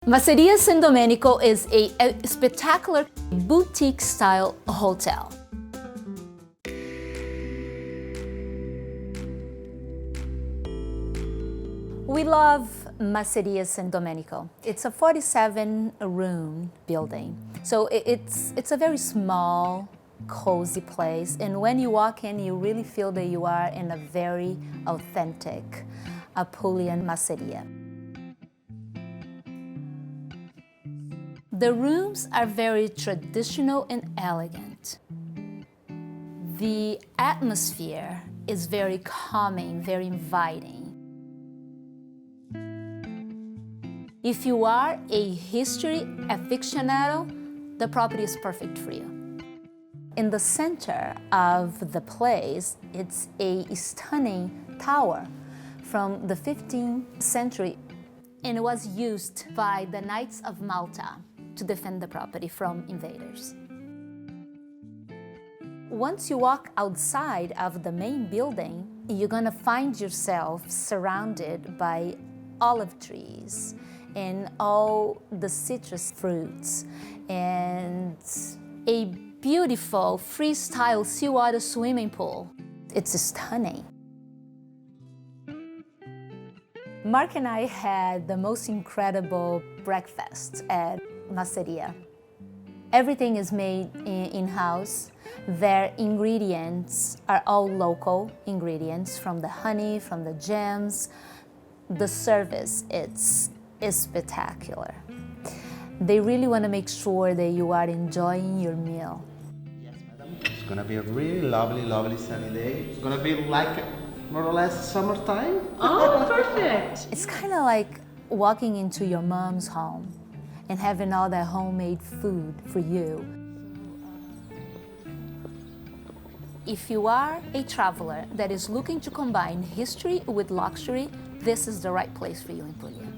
Masseria San Domenico is a spectacular boutique-style hotel. We love Masseria San Domenico. It's a 47-room building. So it's a very small, cozy place. And when you walk in, you really feel that you are in a very authentic Apulian masseria. The rooms are very traditional and elegant. The atmosphere is very calming, very inviting. If you are a history aficionado, the property is perfect for you. In the center of the place, it's a stunning tower from the 15th century, and it was used by the Knights of Malta to defend the property from invaders. Once you walk outside of the main building, you're gonna find yourself surrounded by olive trees and all the citrus fruits and a beautiful freestyle seawater swimming pool. It's stunning. Mark and I had the most incredible breakfast at Masseria. Everything is made in-house. Their ingredients are all local ingredients, from the honey, from the jams. The service, it's spectacular. They really want to make sure that you are enjoying your meal. Yes, madam. It's gonna be a really lovely sunny day. It's gonna be like more or less summertime. Oh, perfect. It's kind of like walking into your mom's home and having all that homemade food for you. If you are a traveler that is looking to combine history with luxury, this is the right place for you in Puglia.